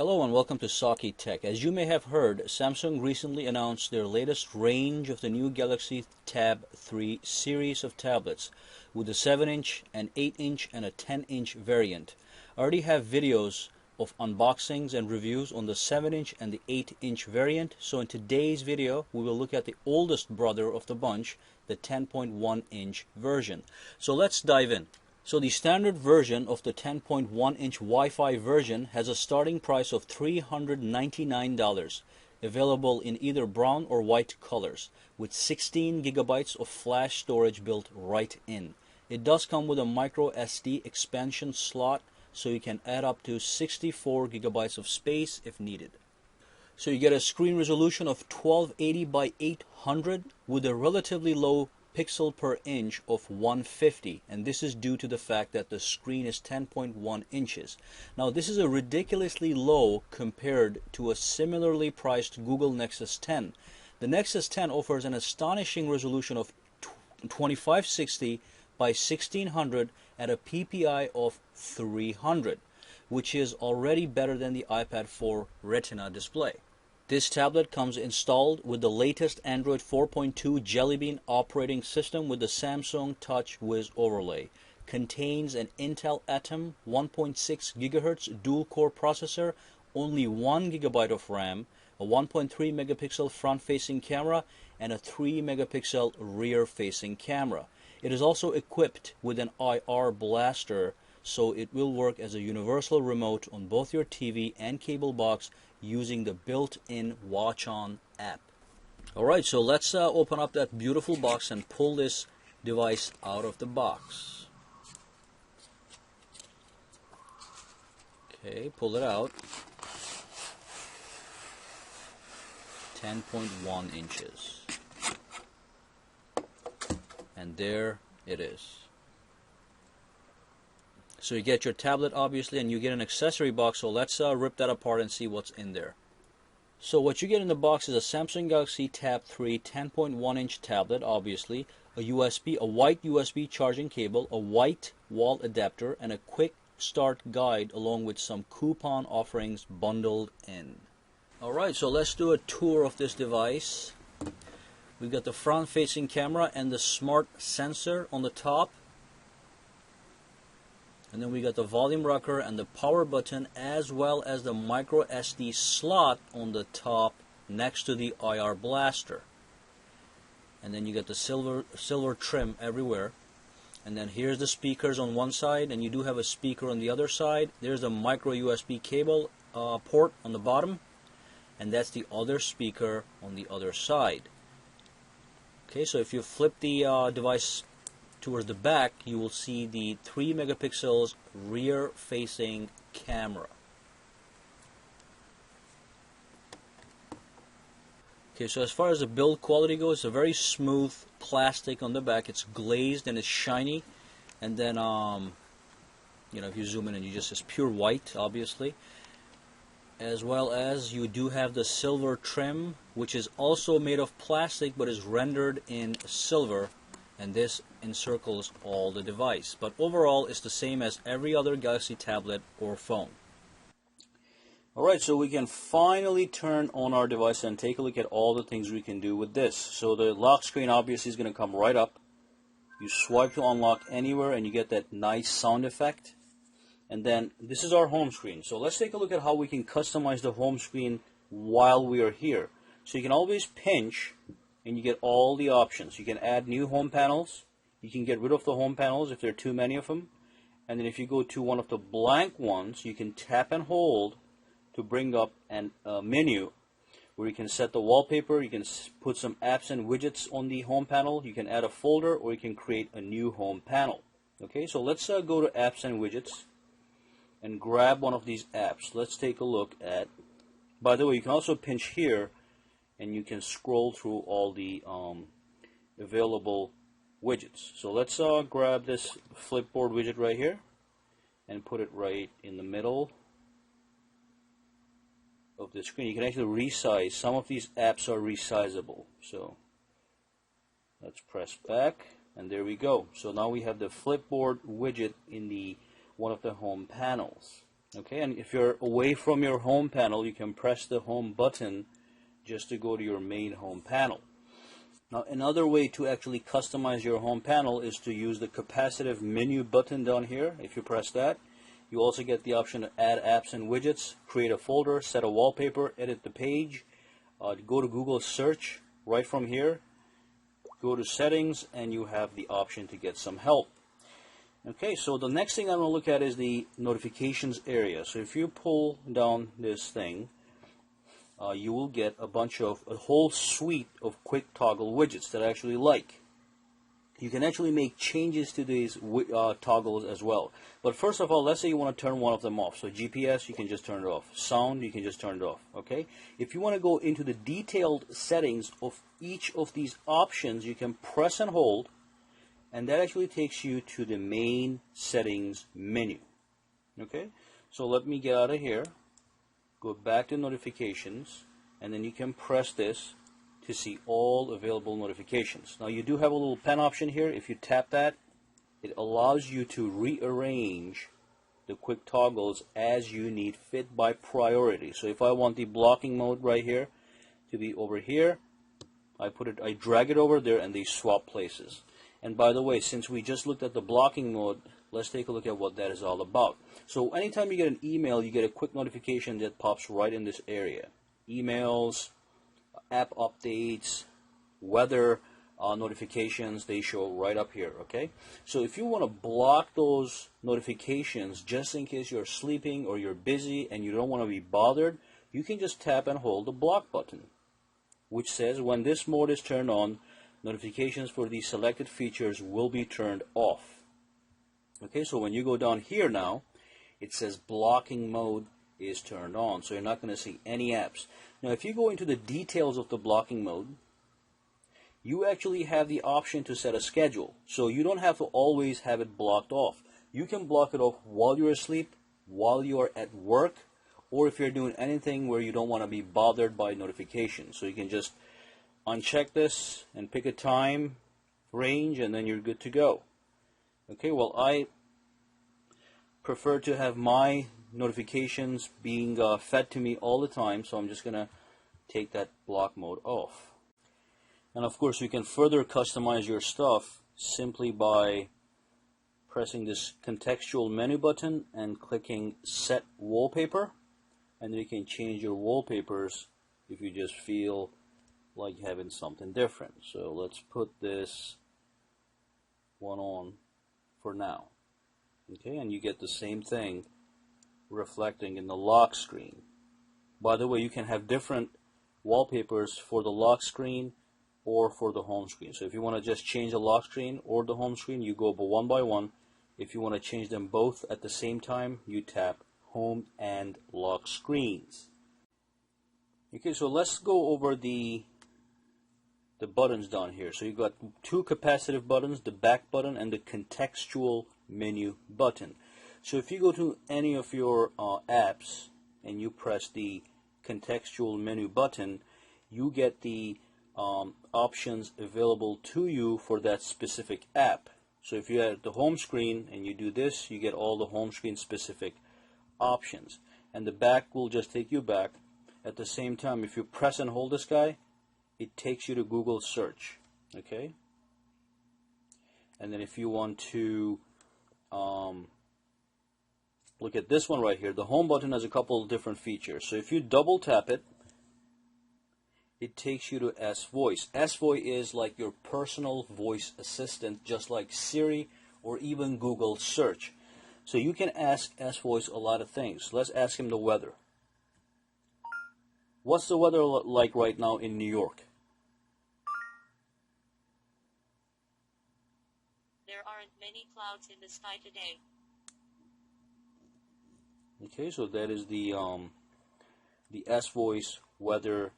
Hello and welcome to Saki Tech. As you may have heard, Samsung recently announced their latest range of the new Galaxy Tab 3 series of tablets with a 7-inch, an 8-inch, and a 10-inch variant. I already have videos of unboxings and reviews on the 7-inch and the 8-inch variant, so in today's video we will look at the oldest brother of the bunch, the 10.1-inch version. So let's dive in. So the standard version of the 10.1-inch Wi-Fi version has a starting price of $399, available in either brown or white colors, with 16 gigabytes of flash storage built right in. It does come with a micro SD expansion slot, so you can add up to 64 gigabytes of space if needed. So you get a screen resolution of 1280 by 800 with a relatively low pixel per inch of 150, and this is due to the fact that the screen is 10.1 inches. Now this is a ridiculously low compared to a similarly priced Google Nexus 10. The Nexus 10 offers an astonishing resolution of 2560 by 1600 at a PPI of 300, which is already better than the iPad 4 Retina display. This tablet comes installed with the latest Android 4.2 Jelly Bean operating system with the Samsung Touch Wiz overlay. Contains an Intel Atom 1.6 GHz dual-core processor, only 1 GB of RAM, a 1.3 megapixel front-facing camera, and a 3 megapixel rear-facing camera. It is also equipped with an IR blaster, so it will work as a universal remote on both your TV and cable box using the built-in Watch On app. Alright, so let's open up that beautiful box and pull this device out of the box. Okay, pull it out. 10.1 inches. And there it is. So you get your tablet obviously, and you get an accessory box, so let's rip that apart and see what's in there. So what you get in the box is a Samsung Galaxy Tab 3 10.1-inch tablet, obviously, a white USB charging cable, a white wall adapter, and a quick start guide along with some coupon offerings bundled in. Alright, so let's do a tour of this device. We've got the front-facing camera and the smart sensor on the top. And then we got the volume rocker and the power button, as well as the micro SD slot on the top next to the IR blaster. And then you got the silver trim everywhere. And then here's the speakers on one side, and you do have a speaker on the other side. There's the micro USB cable port on the bottom, and that's the other speaker on the other side. Okay, so if you flip the device towards the back, you will see the 3 megapixels rear-facing camera. Okay, so as far as the build quality goes, it's a very smooth plastic on the back. It's glazed and it's shiny, and then if you zoom in, and it's pure white, obviously. As well as you do have the silver trim, which is also made of plastic but is rendered in silver, and this encircles all the device. But overall, it's the same as every other Galaxy tablet or phone. Alright, so we can finally turn on our device and take a look at all the things we can do with this. So the lock screen obviously is going to come right up. You swipe to unlock anywhere and you get that nice sound effect. And then this is our home screen. So let's take a look at how we can customize the home screen while we are here. So you can always pinch and you get all the options. You can add new home panels. You can get rid of the home panels if there are too many of them. And then if you go to one of the blank ones, you can tap and hold to bring up a menu where you can set the wallpaper. You can put some apps and widgets on the home panel. You can add a folder, or you can create a new home panel. Okay, so let's go to apps and widgets and grab one of these apps. Let's take a look at, by the way, you can also pinch here and you can scroll through all the available widgets. So let's grab this Flipboard widget right here and put it right in the middle of the screen. You can actually resize. Some of these apps are resizable. So let's press back, and there we go. So now we have the Flipboard widget in one of the home panels. Okay, and if you're away from your home panel, you can press the home button just to go to your main home panel. Now, another way to actually customize your home panel is to use the capacitive menu button down here. If you press that, you also get the option to add apps and widgets, create a folder, set a wallpaper, edit the page, go to Google search right from here, go to settings, and you have the option to get some help. Okay, so the next thing I'm going to look at is the notifications area. So if you pull down this thing, you will get a whole suite of quick toggle widgets that I actually like. You can actually make changes to these toggles as well. But first of all, let's say you want to turn one of them off. So GPS, you can just turn it off. Sound, you can just turn it off. Okay. If you want to go into the detailed settings of each of these options, you can press and hold, and that actually takes you to the main settings menu. Okay. So let me get out of here. Go back to notifications, and then you can press this to see all available notifications. Now you do have a little pen option here. If you tap that, it allows you to rearrange the quick toggles as you need fit by priority. So if I want the blocking mode right here to be over here, I drag it over there and they swap places. And by the way, since we just looked at the blocking mode, let's take a look at what that is all about. So anytime you get an email, you get a quick notification that pops right in this area. Emails, app updates, weather notifications, they show right up here, okay? So if you want to block those notifications just in case you're sleeping or you're busy and you don't want to be bothered, you can just tap and hold the block button, which says when this mode is turned on, notifications for these selected features will be turned off. Okay, so when you go down here now, it says blocking mode is turned on, so you're not going to see any apps. Now, if you go into the details of the blocking mode, you actually have the option to set a schedule, so you don't have to always have it blocked off. You can block it off while you're asleep, while you're at work, or if you're doing anything where you don't want to be bothered by notifications. So you can just uncheck this and pick a time range, and then you're good to go. Okay, well, I prefer to have my notifications being fed to me all the time, so I'm just going to take that block mode off. And of course, you can further customize your stuff simply by pressing this contextual menu button and clicking Set Wallpaper, and then you can change your wallpapers if you just feel like having something different. So let's put this one on for now. Okay, and you get the same thing reflecting in the lock screen. By the way, you can have different wallpapers for the lock screen or for the home screen. So if you want to just change the lock screen or the home screen, you go one by one. If you want to change them both at the same time, you tap home and lock screens. Okay, so let's go over the buttons down here. So you've got two capacitive buttons, the back button and the contextual menu button. So if you go to any of your apps and you press the contextual menu button, you get the options available to you for that specific app. So if you're at the home screen and you do this, you get all the home screen specific options. And the back will just take you back. At the same time, if you press and hold this guy, it takes you to Google search. Okay? And then if you want to look at this one right here, the home button has a couple of different features. So if you double tap it, it takes you to S-Voice. S-Voice is like your personal voice assistant, just like Siri or even Google search. So you can ask S-Voice a lot of things. Let's ask him the weather. What's the weather like right now in New York? There aren't many clouds in the sky today. Okay, so that is the S-Voice weather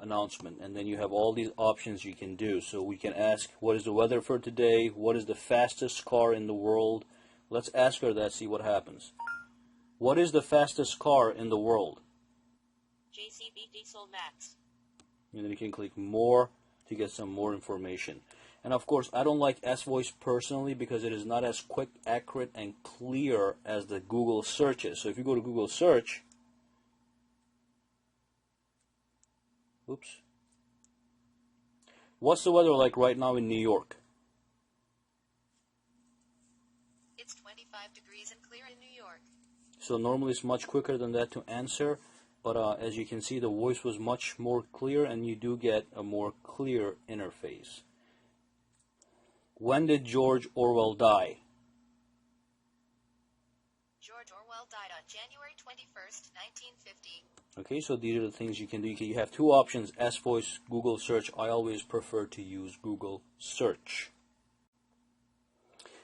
announcement, and then you have all these options you can do. So we can ask, what is the weather for today? What is the fastest car in the world? Let's ask her that, see what happens. What is the fastest car in the world? JCB Diesel Max. And then you can click more to get some more information. And of course, I don't like S-Voice personally because it is not as quick, accurate, and clear as the Google searches. So if you go to Google search, oops, what's the weather like right now in New York? It's 25 degrees and clear in New York. So normally it's much quicker than that to answer, but as you can see, the voice was much more clear, and you do get a more clear interface. When did George Orwell die? George Orwell died on January 21st, 1950. Okay, so these are the things you can do. You have two options, S-Voice, Google Search. I always prefer to use Google Search.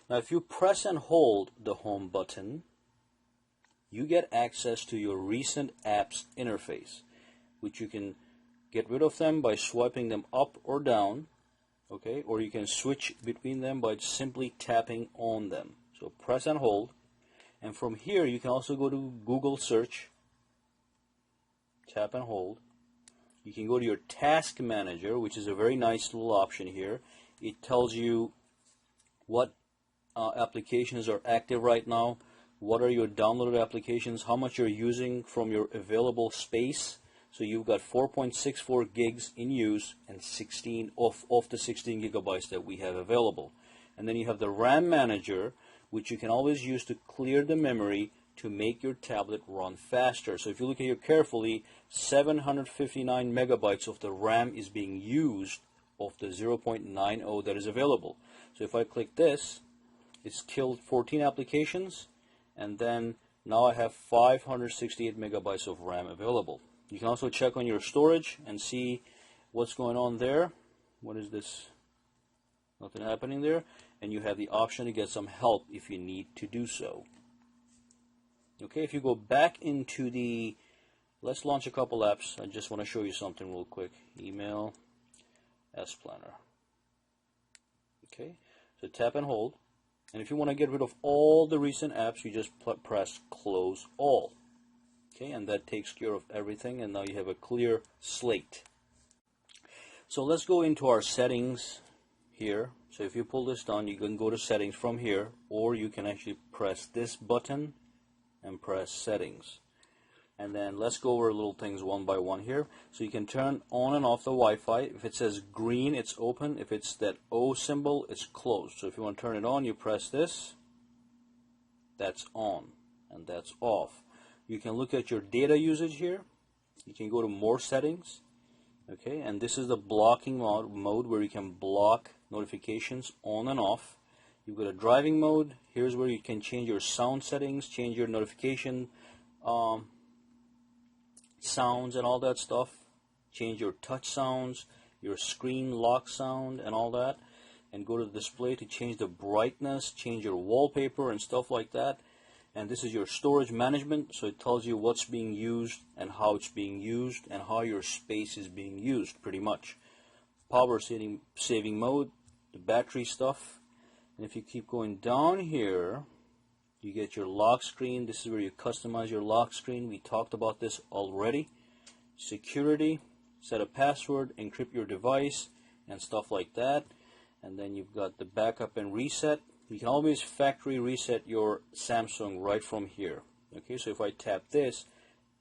Now, if you press and hold the home button, you get access to your recent apps interface, which you can get rid of them by swiping them up or down, okay, or you can switch between them by simply tapping on them. So press and hold, and from here you can also go to Google Search, tap and hold. You can go to your Task Manager, which is a very nice little option here. It tells you what applications are active right now, what are your downloaded applications, how much you're using from your available space. So you've got 4.64 gigs in use and 16 off the 16 gigabytes that we have available. And then you have the RAM Manager, which you can always use to clear the memory to make your tablet run faster. So if you look at here carefully, 759 megabytes of the RAM is being used of the 0.90 that is available. So if I click this, it's killed 14 applications, and then now I have 568 megabytes of RAM available. You can also check on your storage and see what's going on there. What is this? Nothing happening there. And you have the option to get some help if you need to do so. Okay, if you go back into the, let's launch a couple apps. I just want to show you something real quick. Email, S Planner. Okay, so tap and hold. And if you want to get rid of all the recent apps, you just press Close All. Okay, and that takes care of everything, and now you have a clear slate. So let's go into our settings here. So if you pull this down, you can go to settings from here, or you can actually press this button and press settings. And then let's go over little things one by one here. So you can turn on and off the Wi-Fi. If it says green, it's open. If it's that O symbol, it's closed. So if you want to turn it on, you press this. That's on, and that's off. You can look at your data usage here. You can go to more settings. Okay, and this is the blocking mode where you can block notifications on and off. You've got a driving mode. Here's where you can change your sound settings, change your notification sounds and all that stuff. Change your touch sounds, your screen lock sound and all that. And go to the display to change the brightness, change your wallpaper and stuff like that. And this is your storage management, so it tells you what's being used and how it's being used and how your space is being used, pretty much. Power saving mode, the battery stuff. And if you keep going down here, you get your lock screen. This is where you customize your lock screen. We talked about this already. Security, set a password, encrypt your device, and stuff like that. And then you've got the backup and reset. You can always factory reset your Samsung right from here. Okay, so if I tap this,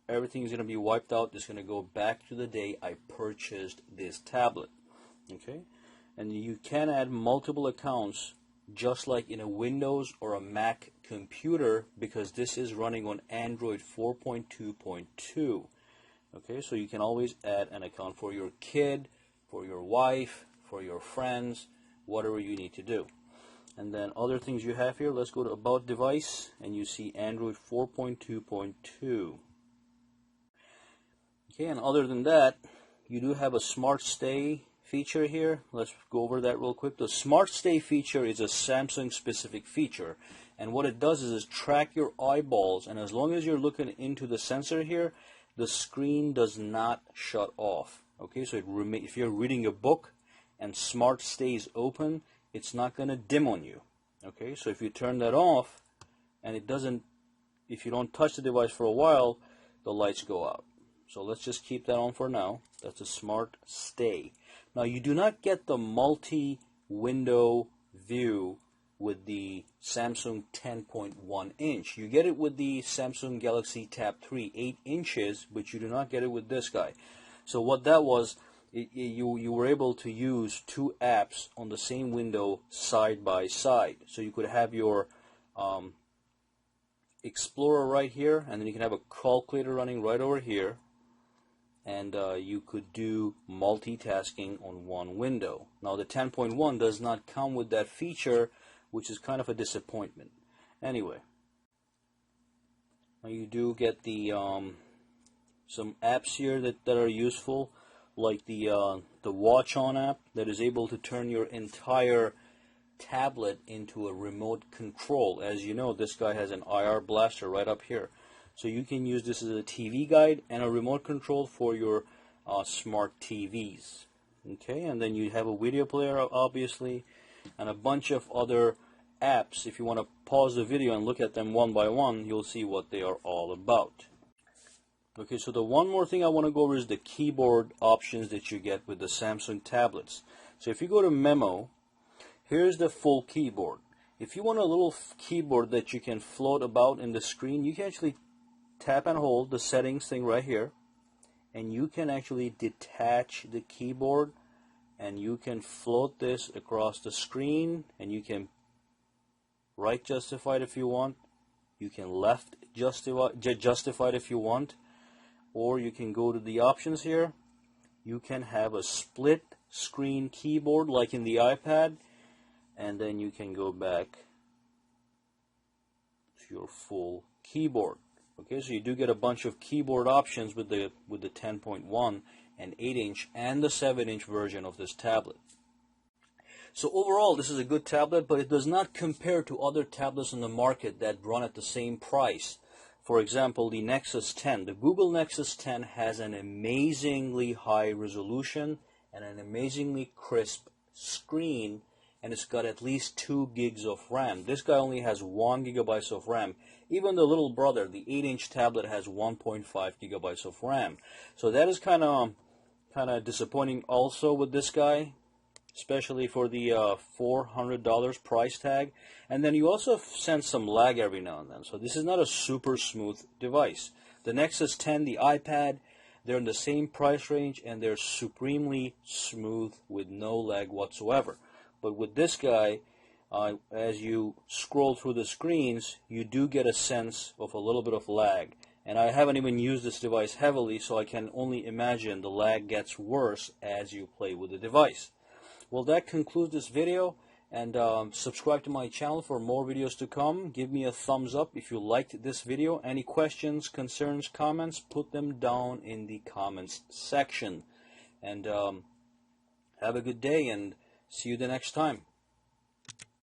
everything is going to be wiped out. It's going to go back to the day I purchased this tablet. Okay, and you can add multiple accounts just like in a Windows or a Mac computer, because this is running on Android 4.2.2. Okay, so you can always add an account for your kid, for your wife, for your friends, whatever you need to do. And then other things you have here, let's go to About Device, and you see Android 4.2.2. Okay, and other than that, you do have a Smart Stay feature here. Let's go over that real quick. The Smart Stay feature is a Samsung specific feature, and what it does is track your eyeballs, and as long as you're looking into the sensor here, the screen does not shut off. Okay, so if you're reading a book and Smart Stay is open, it's not going to dim on you. Okay, so if you turn that off and it doesn't, if you don't touch the device for a while, the lights go out. So let's just keep that on for now. That's a Smart Stay. Now you do not get the multi window view with the Samsung 10.1 inch. You get it with the Samsung Galaxy Tab 3 8 inches, but you do not get it with this guy. So what that was, you were able to use two apps on the same window side by side. So you could have your Explorer right here, and then you can have a calculator running right over here, and you could do multitasking on one window. Now the 10.1 does not come with that feature, which is kind of a disappointment. Anyway, now you do get the some apps here that are useful, like the Watch On app that is able to turn your entire tablet into a remote control. As you know, this guy has an IR blaster right up here. So you can use this as a TV guide and a remote control for your smart TVs. Okay, and then you have a video player, obviously, and a bunch of other apps. If you want to pause the video and look at them one by one, you'll see what they are all about. Okay, so the one more thing I want to go over is the keyboard options that you get with the Samsung tablets. So if you go to Memo, here's the full keyboard. If you want a little keyboard that you can float about in the screen, you can actually tap and hold the settings thing right here, and you can actually detach the keyboard, and you can float this across the screen, and you can right justify it if you want, you can left justify it if you want, or you can go to the options here. You can have a split screen keyboard like in the iPad, and then you can go back to your full keyboard. Okay, so you do get a bunch of keyboard options with the 10.1 and 8-inch and the 7-inch version of this tablet. So overall, this is a good tablet, but it does not compare to other tablets on the market that run at the same price. For example, the Nexus 10. The Google Nexus 10 has an amazingly high resolution and an amazingly crisp screen, and it's got at least 2 gigs of RAM. This guy only has 1 gigabyte of RAM. Even the little brother, the 8-inch tablet, has 1.5 gigabytes of RAM. So that is kind of disappointing also with this guy, especially for the $400 price tag. And then you also sense some lag every now and then. So this is not a super smooth device. The Nexus 10, the iPad, they're in the same price range, and they're supremely smooth with no lag whatsoever. But with this guy, as you scroll through the screens, you do get a sense of a little bit of lag. And I haven't even used this device heavily, so I can only imagine the lag gets worse as you play with the device. Well, that concludes this video, and subscribe to my channel for more videos to come. Give me a thumbs up if you liked this video. Any questions, concerns, comments, put them down in the comments section. And have a good day, and see you the next time.